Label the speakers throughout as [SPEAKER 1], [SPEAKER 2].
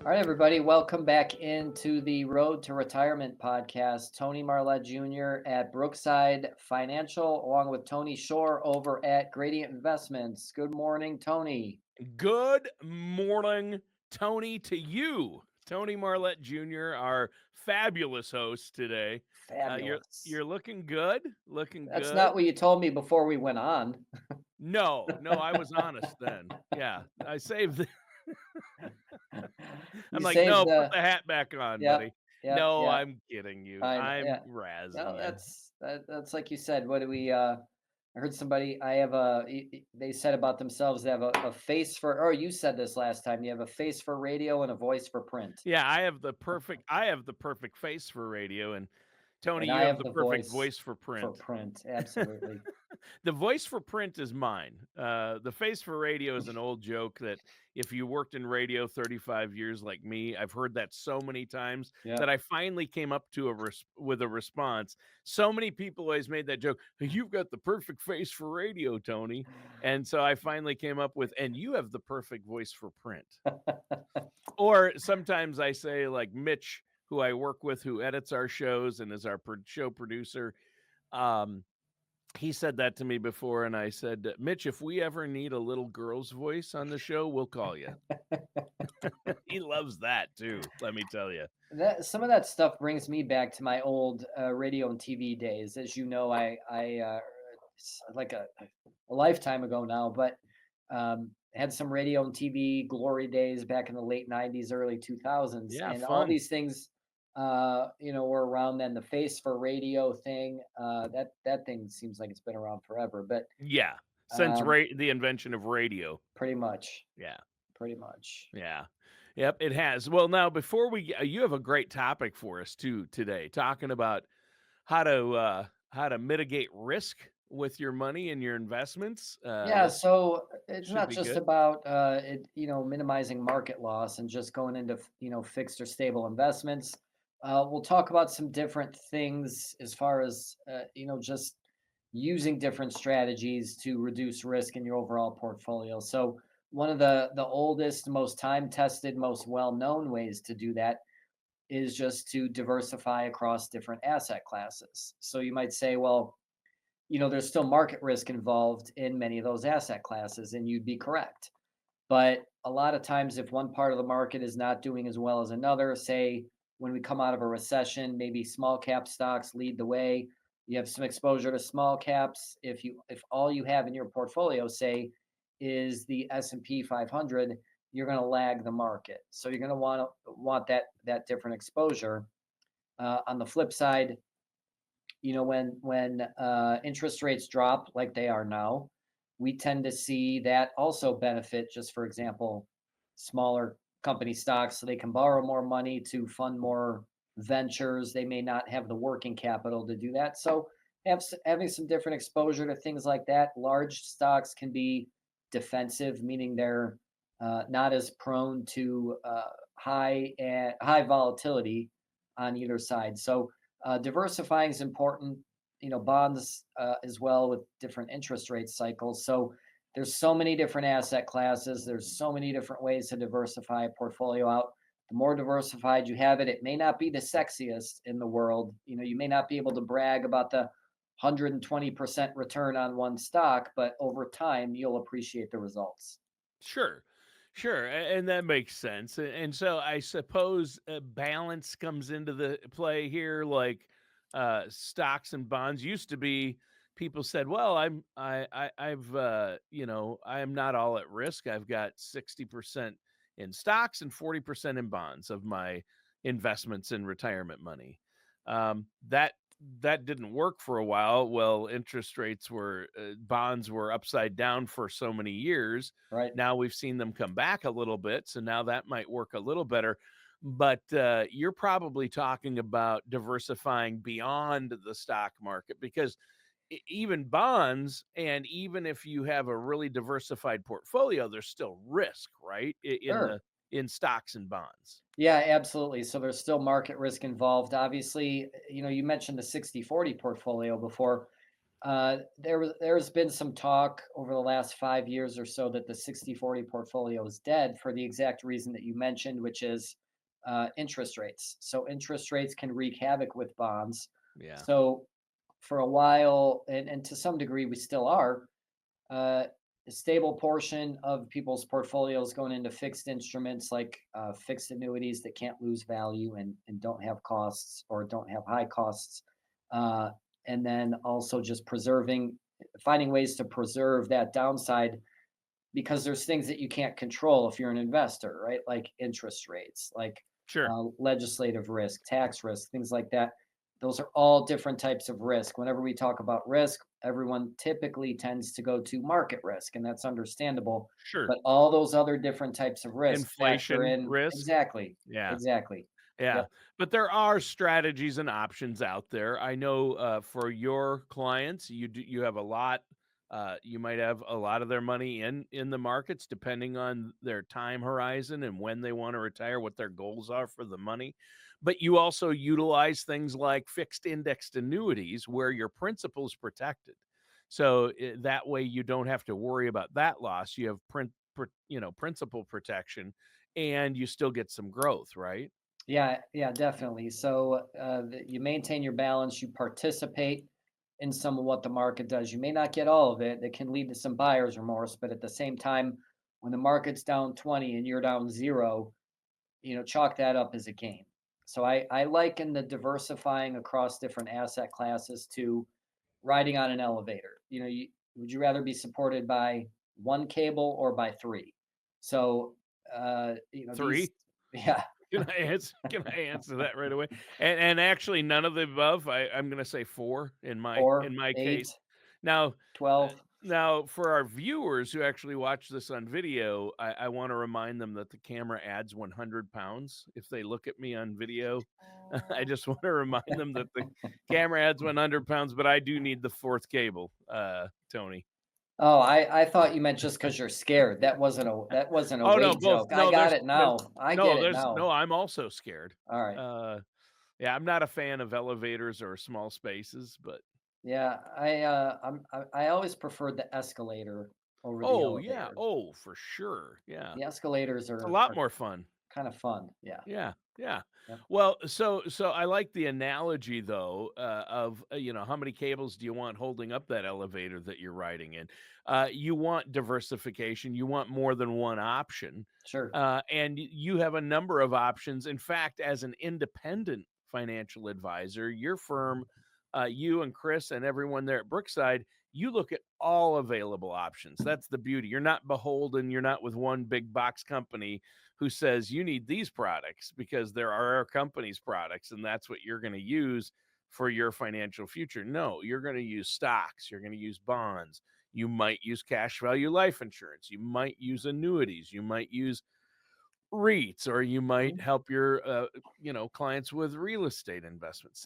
[SPEAKER 1] All right, everybody, welcome back into the Road to Retirement podcast. Tony Marlette Jr. at Brookside Financial, along with Tony Shore over at Gradient Investments. Good morning, Tony.
[SPEAKER 2] Good morning, Tony, to you. Tony Marlette Jr., our fabulous host today. You're
[SPEAKER 1] Fabulous.
[SPEAKER 2] you're looking good. Looking
[SPEAKER 1] That's
[SPEAKER 2] good.
[SPEAKER 1] not what you told me before we went on.
[SPEAKER 2] No, I was honest then. Yeah, I saved.
[SPEAKER 1] You
[SPEAKER 2] I'm like,
[SPEAKER 1] saved
[SPEAKER 2] no, put
[SPEAKER 1] the,
[SPEAKER 2] the hat back on,
[SPEAKER 1] yep,
[SPEAKER 2] buddy.
[SPEAKER 1] yep,
[SPEAKER 2] No,
[SPEAKER 1] yep.
[SPEAKER 2] I'm kidding you.
[SPEAKER 1] I know, yeah.
[SPEAKER 2] I'm razzing
[SPEAKER 1] No,
[SPEAKER 2] you.
[SPEAKER 1] that's like you said. What do we? I heard somebody. I have they said about themselves. They have a face for. Or you said this last time. You have a face for radio and a voice for print.
[SPEAKER 2] Yeah, I have the perfect face for radio, and Tony,
[SPEAKER 1] And
[SPEAKER 2] you
[SPEAKER 1] I
[SPEAKER 2] have
[SPEAKER 1] have
[SPEAKER 2] the
[SPEAKER 1] the
[SPEAKER 2] perfect
[SPEAKER 1] voice
[SPEAKER 2] voice for
[SPEAKER 1] for
[SPEAKER 2] print.
[SPEAKER 1] print. Absolutely.
[SPEAKER 2] The voice for print is mine. The face for radio is an old joke that if you worked in radio 35 years like me, I've heard that so many times that
[SPEAKER 1] Yep.
[SPEAKER 2] I finally came up to with a response. So many people always made that joke. "Hey, you've got the perfect face for radio, Tony." And so I finally came up with, and you have the perfect voice for print. Or sometimes I say, like Mitch, who I work with, who edits our shows and is our show producer. Um, he said that to me before, and I said, "Mitch, if we ever need a little girl's voice on the show, we'll call you." He loves that too, let me tell you.
[SPEAKER 1] That some of that stuff brings me back to my old radio and TV days. As you know, it's like a lifetime ago now, but had some radio and TV glory days back in the late '90s, early 2000s,
[SPEAKER 2] Yeah,
[SPEAKER 1] and all
[SPEAKER 2] fun.
[SPEAKER 1] these things, were around then. The face for radio thing, that thing seems like it's been around forever, but
[SPEAKER 2] Yeah, since
[SPEAKER 1] um,
[SPEAKER 2] the invention of radio.
[SPEAKER 1] pretty much,
[SPEAKER 2] Yeah,
[SPEAKER 1] pretty much.
[SPEAKER 2] yeah. Yep, it has. Well, now before you have a great topic for us too today, talking about how to mitigate risk with your money and your investments.
[SPEAKER 1] Yeah,
[SPEAKER 2] This
[SPEAKER 1] so it's
[SPEAKER 2] should
[SPEAKER 1] not
[SPEAKER 2] be
[SPEAKER 1] just
[SPEAKER 2] good.
[SPEAKER 1] about minimizing market loss and just going into fixed or stable investments. We'll talk about some different things as far as just using different strategies to reduce risk in your overall portfolio. So one of the oldest, most time tested, most well known ways to do that is just to diversify across different asset classes. So you might say, well, there's still market risk involved in many of those asset classes, and you'd be correct. But a lot of times, if one part of the market is not doing as well as another, say when we come out of a recession, maybe small cap stocks lead the way. You have some exposure to small caps. If all you have in your portfolio, say, is the S&P 500, you're going to lag the market. So you're going to want that different exposure. On the flip side, when interest rates drop like they are now, we tend to see that also benefit, just for example, smaller company stocks, so they can borrow more money to fund more ventures. They may not have the working capital to do that, so having some different exposure to things like that. Large stocks can be defensive, meaning they're not as prone to high volatility on either side. So diversifying is important. Bonds as well with different interest rate cycles. So there's so many different asset classes. There's so many different ways to diversify a portfolio out. The more diversified you have it, it may not be the sexiest in the world. You may not be able to brag about the 120% return on one stock, but over time, you'll appreciate the results.
[SPEAKER 2] Sure. Sure, and that makes sense. And so I suppose balance comes into the play here. Like stocks and bonds used to be, people said, "Well, I am not all at risk. I've got 60% in stocks and 40% in bonds of my investments in retirement money." That didn't work for a while. Well, interest rates bonds were upside down for so many years.
[SPEAKER 1] Right.
[SPEAKER 2] Now we've seen them come back a little bit, so now that might work a little better. But you're probably talking about diversifying beyond the stock market, because even bonds, and even if you have a really diversified portfolio, there's still risk, right?
[SPEAKER 1] Sure.
[SPEAKER 2] In stocks and bonds.
[SPEAKER 1] Yeah, absolutely. So there's still market risk involved. Obviously, you mentioned the 60/40 portfolio before. There's been some talk over the last 5 years or so that the 60/40 portfolio is dead for the exact reason that you mentioned, which is interest rates. So interest rates can wreak havoc with bonds.
[SPEAKER 2] Yeah.
[SPEAKER 1] So for a while, and to some degree, we still are. A stable portion of people's portfolios going into fixed instruments like fixed annuities that can't lose value and don't have costs or don't have high costs. Uh, and then also just finding ways to preserve that downside because there's things that you can't control if you're an investor, right? Like interest rates, like
[SPEAKER 2] Sure.
[SPEAKER 1] legislative risk, tax risk, things like that. Those are all different types of risk. Whenever we talk about risk, everyone typically tends to go to market risk, and that's understandable.
[SPEAKER 2] Sure.
[SPEAKER 1] But all those other different types of risk factor
[SPEAKER 2] Inflation
[SPEAKER 1] in.
[SPEAKER 2] risk.
[SPEAKER 1] Exactly.
[SPEAKER 2] Yeah.
[SPEAKER 1] Exactly.
[SPEAKER 2] Yeah,
[SPEAKER 1] Yep.
[SPEAKER 2] but there are strategies and options out there. I know for your clients, you have a lot. You might have a lot of their money in the markets, depending on their time horizon and when they want to retire, what their goals are for the money. But you also utilize things like fixed indexed annuities, where your principal is protected. So that way, you don't have to worry about that loss. You have principal protection, and you still get some growth, right?
[SPEAKER 1] Yeah, yeah, definitely. So you maintain your balance, you participate in some of what the market does. You may not get all of it. That can lead to some buyer's remorse, but at the same time, when the market's down 20 and you're down zero, chalk that up as a gain. So I liken the diversifying across different asset classes to riding on an elevator. Would you rather be supported by one cable or by three? So these,
[SPEAKER 2] Three?
[SPEAKER 1] yeah,
[SPEAKER 2] Can I answer that right away? And actually none of the above. I'm gonna say 4 in my
[SPEAKER 1] four,
[SPEAKER 2] in my
[SPEAKER 1] eight,
[SPEAKER 2] case. Now,
[SPEAKER 1] 12.
[SPEAKER 2] now for our viewers who actually watch this on video, I wanna remind them that the camera adds 100 pounds if they look at me on video. I just wanna remind them that the camera adds 100 pounds, but I do need the 4th cable, Tony.
[SPEAKER 1] Oh, I thought you meant just because 'cause you're scared. That wasn't a
[SPEAKER 2] Oh, no,
[SPEAKER 1] weight
[SPEAKER 2] both.
[SPEAKER 1] joke. I
[SPEAKER 2] No,
[SPEAKER 1] got
[SPEAKER 2] there's
[SPEAKER 1] it
[SPEAKER 2] there's
[SPEAKER 1] now. I get
[SPEAKER 2] no,
[SPEAKER 1] it
[SPEAKER 2] there's
[SPEAKER 1] now.
[SPEAKER 2] no, I'm also scared.
[SPEAKER 1] All right.
[SPEAKER 2] Uh Yeah, I'm not a fan of elevators or small spaces, but
[SPEAKER 1] Yeah, I always preferred the escalator over the
[SPEAKER 2] oh, yeah.
[SPEAKER 1] elevator.
[SPEAKER 2] Oh, for sure. Yeah.
[SPEAKER 1] The escalators
[SPEAKER 2] It's a
[SPEAKER 1] are
[SPEAKER 2] lot
[SPEAKER 1] are
[SPEAKER 2] more fun.
[SPEAKER 1] kind of fun. Yeah.
[SPEAKER 2] Yeah, yeah.
[SPEAKER 1] Yep.
[SPEAKER 2] Well, so I like the analogy though of how many cables do you want holding up that elevator that you're riding in? You want diversification. You want more than one option,
[SPEAKER 1] Sure.
[SPEAKER 2] and you have a number of options. In fact, as an independent financial advisor, your firm, you and Chris and everyone there at Brookside, you look at all available options. That's the beauty. You're not beholden. You're not with one big box company who says you need these products because there are our company's products and that's what you're going to use for your financial future. No, you're going to use stocks, you're going to use bonds, you might use cash value life insurance, you might use annuities, you might use REITs, or you might
[SPEAKER 1] Mhm.
[SPEAKER 2] help your clients with real estate investments.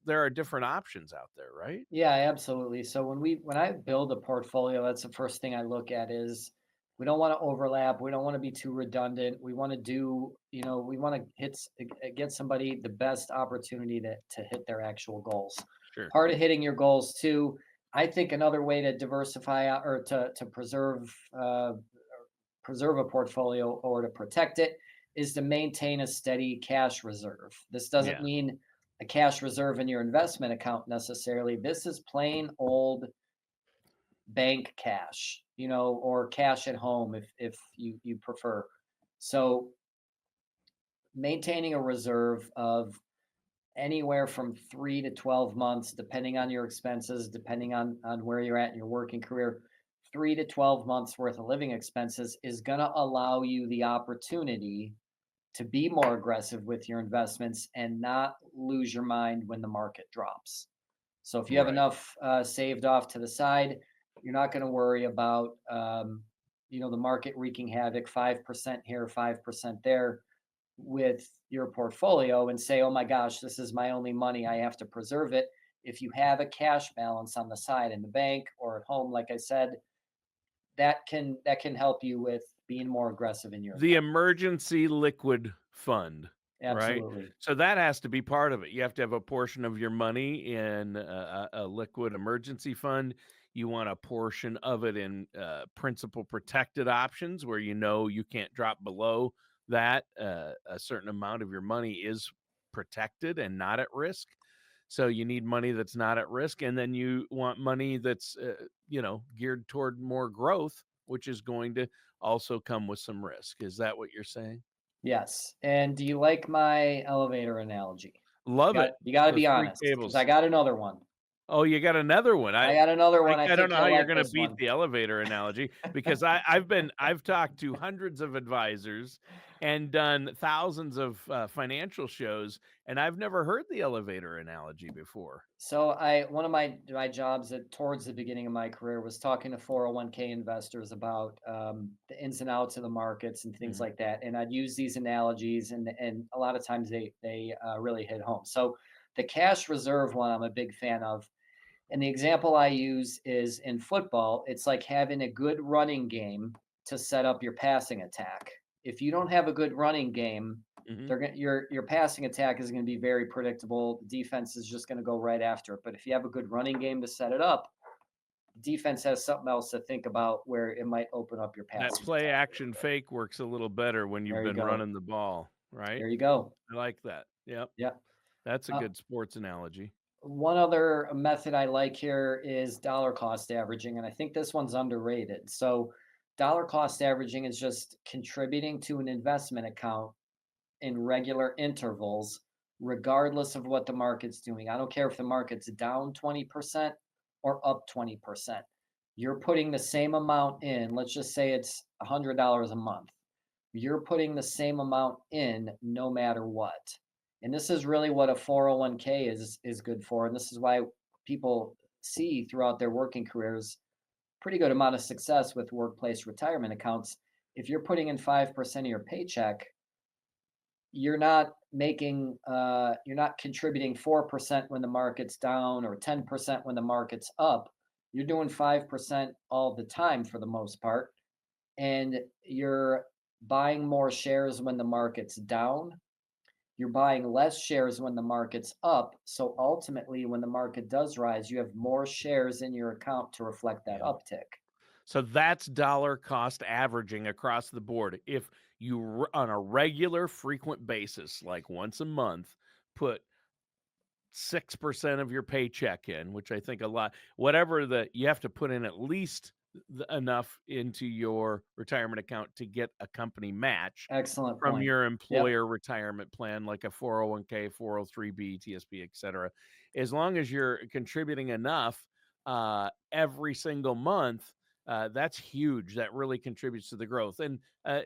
[SPEAKER 2] There are different options out there, right?
[SPEAKER 1] Yeah, absolutely. So when I build a portfolio, that's the first thing I look at is we don't want to overlap. We don't want to be too redundant. We want to we want to get somebody the best opportunity to hit their actual goals.
[SPEAKER 2] Sure.
[SPEAKER 1] Part of hitting your goals too, I think another way to diversify or to preserve a portfolio or to protect it is to maintain a steady cash reserve. This doesn't
[SPEAKER 2] Yeah.
[SPEAKER 1] mean a cash reserve in your investment account necessarily. This is plain old bank cash, or cash at home if you prefer. So maintaining a reserve of anywhere from 3 to 12 months depending on your expenses, depending on where you're at in your working career. 3 to 12 months worth of living expenses is going to allow you the opportunity to be more aggressive with your investments and not lose your mind when the market drops. So if you have
[SPEAKER 2] Right.
[SPEAKER 1] enough saved off to the side, you're not going to worry about the market wreaking havoc, 5% here, 5% there with your portfolio and say, oh my gosh, this is my only money. I have to preserve it. If you have a cash balance on the side in the bank or at home, like I said, that can help you with being more aggressive in your
[SPEAKER 2] The
[SPEAKER 1] investment.
[SPEAKER 2] emergency liquid fund. right?
[SPEAKER 1] Absolutely.
[SPEAKER 2] So that has to be part of it. You have to have a portion of your money in a liquid emergency fund. You want a portion of it in principal protected options where you know you can't drop below that. A certain amount of your money is protected and not at risk. So you need money that's not at risk. And then you want money that's, geared toward more growth, which is going to also come with some risk. Is that what you're saying?
[SPEAKER 1] Yes. And do you like my elevator analogy?
[SPEAKER 2] Love it.
[SPEAKER 1] You got to
[SPEAKER 2] The
[SPEAKER 1] be
[SPEAKER 2] three
[SPEAKER 1] honest, because I
[SPEAKER 2] cables.
[SPEAKER 1] got another one.
[SPEAKER 2] Oh, you got another one.
[SPEAKER 1] I got another one. I
[SPEAKER 2] I don't
[SPEAKER 1] think
[SPEAKER 2] know how
[SPEAKER 1] you'll
[SPEAKER 2] you're
[SPEAKER 1] like
[SPEAKER 2] gonna
[SPEAKER 1] this
[SPEAKER 2] beat
[SPEAKER 1] one.
[SPEAKER 2] the elevator analogy because I've talked to hundreds of advisors and done thousands of financial shows, and I've never heard the elevator analogy before.
[SPEAKER 1] So one of my jobs towards the beginning of my career was talking to 401k investors about the ins and outs of the markets and things
[SPEAKER 2] Mhm.
[SPEAKER 1] like that. And I'd use these analogies, and a lot of times they really hit home. So the cash reserve one I'm a big fan of. And the example I use is in football, it's like having a good running game to set up your passing attack. If you don't have a good running game,
[SPEAKER 2] Mhm.
[SPEAKER 1] your passing attack is going to be very predictable. The defense is just going to go right after it. But if you have a good running game to set it up, defense has something else to think about where it might open up your
[SPEAKER 2] That
[SPEAKER 1] passing
[SPEAKER 2] play
[SPEAKER 1] attack.
[SPEAKER 2] action fake works a little better when you've
[SPEAKER 1] There you
[SPEAKER 2] been
[SPEAKER 1] go.
[SPEAKER 2] running the ball, right?
[SPEAKER 1] There you go.
[SPEAKER 2] I like that. Yep.
[SPEAKER 1] Yep.
[SPEAKER 2] That's a
[SPEAKER 1] Uh,
[SPEAKER 2] good sports analogy.
[SPEAKER 1] One other method I like here is dollar cost averaging, and I think this one's underrated. So, dollar cost averaging is just contributing to an investment account in regular intervals, regardless of what the market's doing. I don't care if the market's down 20% or up 20%. You're putting the same amount in. Let's just say it's $100 a month. You're putting the same amount in no matter what. And this is really what a 401k is good for. And this is why people see throughout their working careers pretty good amount of success with workplace retirement accounts. If you're putting in 5% of your paycheck, you're not contributing 4% when the market's down or 10% when the market's up. You're doing 5% all the time for the most part, and you're buying more shares when the market's down. You're buying less shares when the market's up. So ultimately, when the market does rise, you have more shares in your account to reflect that
[SPEAKER 2] Yeah.
[SPEAKER 1] uptick.
[SPEAKER 2] So that's dollar cost averaging across the board. If you on a regular frequent basis, like once a month, put 6% of your paycheck in, which I think a lot, whatever you have to put in at least enough into your retirement account to get a company match
[SPEAKER 1] Excellent
[SPEAKER 2] from
[SPEAKER 1] point.
[SPEAKER 2] your
[SPEAKER 1] Yep.
[SPEAKER 2] employer retirement plan, like a 401k, 403b, TSP, et cetera. As long as you're contributing enough every single month, that's huge. That really contributes to the growth. And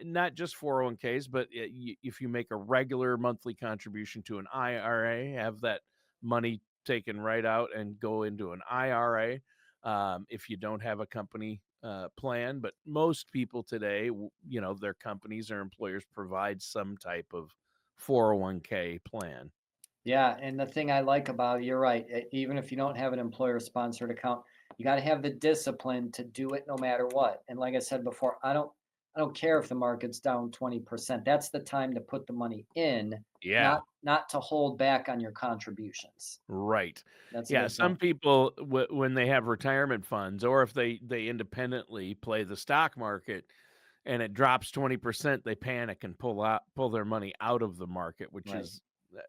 [SPEAKER 2] not just 401ks, but if you make a regular monthly contribution to an IRA, have that money taken right out and go into an IRA if you don't have a company plan. But most people today, their companies or employers provide some type of 401k plan.
[SPEAKER 1] Yeah, and the thing I like about it, you're right. Even if you don't have an employer-sponsored account, you got to have the discipline to do it no matter what. And like I said before, I don't care if the market's down 20%. That's the time to put the money in,
[SPEAKER 2] Yeah,
[SPEAKER 1] not to hold back on your contributions.
[SPEAKER 2] right.
[SPEAKER 1] That's a
[SPEAKER 2] Yeah,
[SPEAKER 1] good
[SPEAKER 2] some
[SPEAKER 1] point.
[SPEAKER 2] people when they have retirement funds or if they independently play the stock market and it drops 20%, they panic and pull their money out of the market, which
[SPEAKER 1] Right.
[SPEAKER 2] is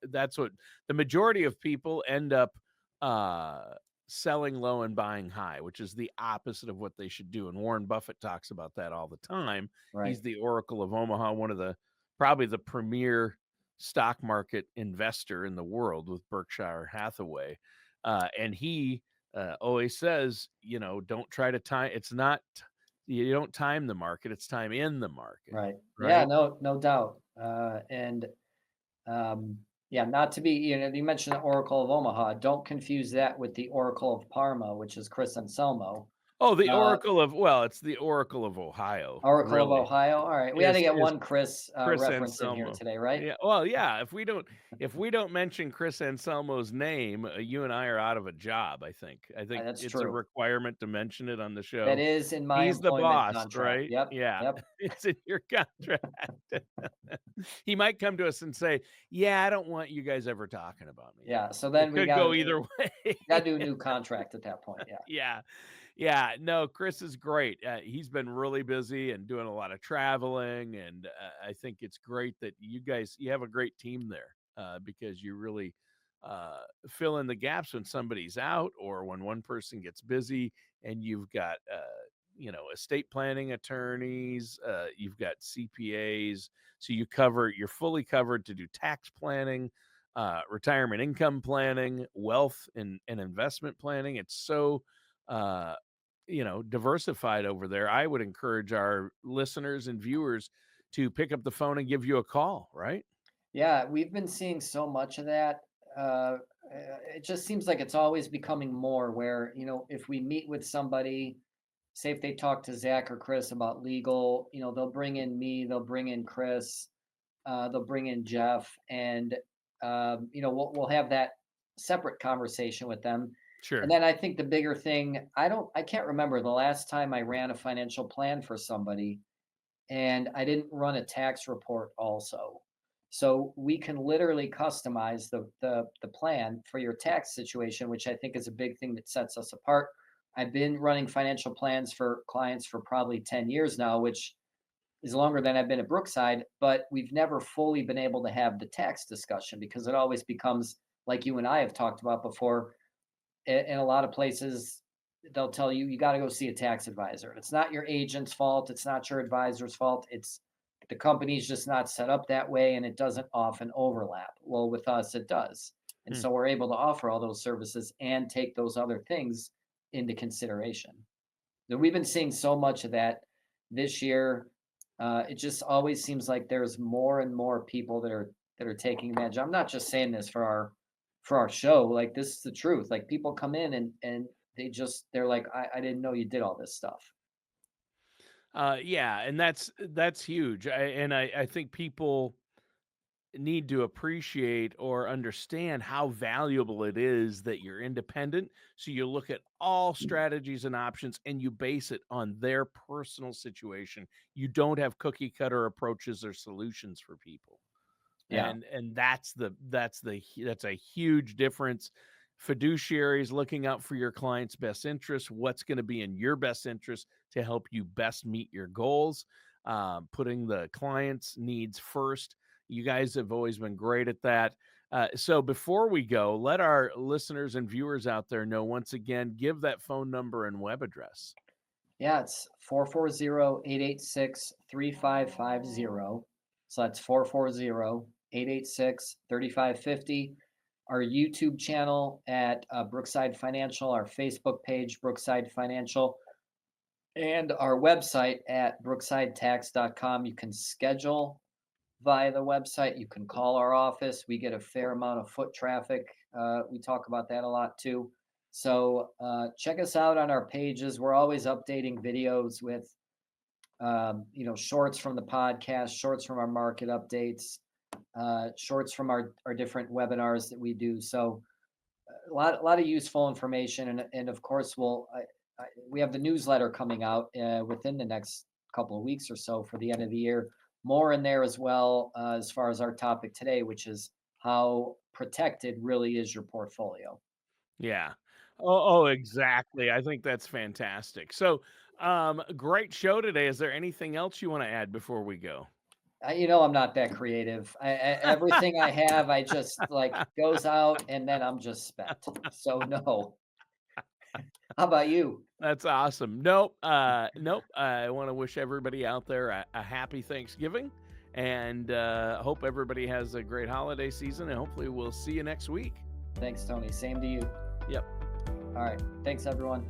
[SPEAKER 2] that's what the majority of people end up uh selling low and buying high, which is the opposite of what they should do. And Warren Buffett talks about that all the time.
[SPEAKER 1] Right.
[SPEAKER 2] He's the Oracle of Omaha, one of the probably the premier stock market investor in the world with Berkshire Hathaway. And he always says, don't try to time. It's not you don't time the market, it's time in the market,
[SPEAKER 1] Right. Yeah,
[SPEAKER 2] right?
[SPEAKER 1] no doubt. And yeah, not to be, you mentioned the Oracle of Omaha. Don't confuse that with the Oracle of Parma, which is Chris Anselmo.
[SPEAKER 2] Oh, the
[SPEAKER 1] Uh,
[SPEAKER 2] it's the Oracle of Ohio,
[SPEAKER 1] Oracle of
[SPEAKER 2] really,
[SPEAKER 1] Ohio. All right, we had to
[SPEAKER 2] is
[SPEAKER 1] get
[SPEAKER 2] is
[SPEAKER 1] one Chris
[SPEAKER 2] Chris
[SPEAKER 1] reference in here
[SPEAKER 2] Anselmo.
[SPEAKER 1] today, right?
[SPEAKER 2] Yeah, well, yeah, if we don't mention Chris Anselmo's name, you and I are out of a job, I think. I think
[SPEAKER 1] That's
[SPEAKER 2] it's a
[SPEAKER 1] true.
[SPEAKER 2] requirement to mention it on the
[SPEAKER 1] That
[SPEAKER 2] show.
[SPEAKER 1] is in my
[SPEAKER 2] He's the
[SPEAKER 1] employment
[SPEAKER 2] boss,
[SPEAKER 1] contract.
[SPEAKER 2] right?
[SPEAKER 1] Yep,
[SPEAKER 2] Yeah,
[SPEAKER 1] yep.
[SPEAKER 2] it's in your contract. He might come to us and say, "Yeah, I don't want you guys ever talking about me."
[SPEAKER 1] Yeah. So
[SPEAKER 2] It
[SPEAKER 1] then we
[SPEAKER 2] could
[SPEAKER 1] got
[SPEAKER 2] go
[SPEAKER 1] to
[SPEAKER 2] either way.
[SPEAKER 1] do a new contract at that point. Yeah.
[SPEAKER 2] Yeah. Yeah, no, Chris is great. He's been really busy and doing a lot of traveling, and I think it's great that you have a great team there, because you really fill in the gaps when somebody's out or when one person gets busy, and you've got estate planning attorneys, you've got CPAs, so you're fully covered to do tax planning, retirement income planning, wealth and investment planning. It's so uh diversified over there. I would encourage our listeners and viewers to pick up the phone and give you a call, right?
[SPEAKER 1] Yeah, we've been seeing so much of that. Uh, it just seems like it's always becoming more where, if we meet with somebody, say if they talk to Zach or Chris about legal, they'll bring in me, they'll bring in Chris, they'll bring in Jeff, and we'll have that separate conversation with them. And
[SPEAKER 2] Sure.
[SPEAKER 1] then I think the bigger thing, I can't remember the last time I ran a financial plan for somebody and I didn't run a tax report also. So we can literally customize the plan for your tax situation, which I think is a big thing that sets us apart. I've been running financial plans for clients for probably 10 years now, which is longer than I've been at Brookside, but we've never fully been able to have the tax discussion because it always becomes like you and I have talked about before. In a lot of places, they'll tell you you got to go see a tax advisor. It's not your agent's fault. It's not your advisor's fault. It's the company's just not set up that way and it doesn't often overlap. Well, with us, it does. And
[SPEAKER 2] Hmm.
[SPEAKER 1] so we're able to offer all those services and take those other things into consideration. So we've been seeing so much of that this year. It just always seems like there's more and more people that are taking advantage. I'm not just saying this for our show. Like this is the truth. Like people come in and they're like, I didn't know you did all this stuff.
[SPEAKER 2] Yeah, and that's huge. I think people need to appreciate or understand how valuable it is that you're independent. So you look at all strategies and options and you base it on their personal situation. You don't have cookie cutter approaches or solutions for people.
[SPEAKER 1] Yeah.
[SPEAKER 2] And that's a huge difference. Fiduciaries looking out for your client's best interest, what's going to be in your best interest to help you best meet your goals, putting the client's needs first. You guys have always been great at that. So before we go, let our listeners and viewers out there know, once again, give that phone number and web address.
[SPEAKER 1] Yeah, it's 440-886-3550. So that's 440-886-3550. Our YouTube channel at Brookside Financial, our Facebook page, Brookside Financial, and our website at brooksidetax.com. You can schedule via the website. You can call our office. We get a fair amount of foot traffic. We talk about that a lot too. So check us out on our pages. We're always updating videos with, shorts from the podcast, shorts from our market updates, shorts from our different webinars that we do. So a lot of useful information, and of course we have the newsletter coming out within the next couple of weeks or so for the end of the year. More in there as well as far as our topic today, which is how protected really is your portfolio.
[SPEAKER 2] Yeah. Exactly. I think that's fantastic. So, great show today. Is there anything else you want to add before we go?
[SPEAKER 1] I'm not that creative. Everything I have, I just like goes out and then I'm just spent. So no. How about you?
[SPEAKER 2] That's awesome. Nope. Nope. I want to wish everybody out there a happy Thanksgiving, and hope everybody has a great holiday season. And hopefully, we'll see you next week.
[SPEAKER 1] Thanks, Tony. Same to you.
[SPEAKER 2] Yep.
[SPEAKER 1] All right. Thanks, everyone.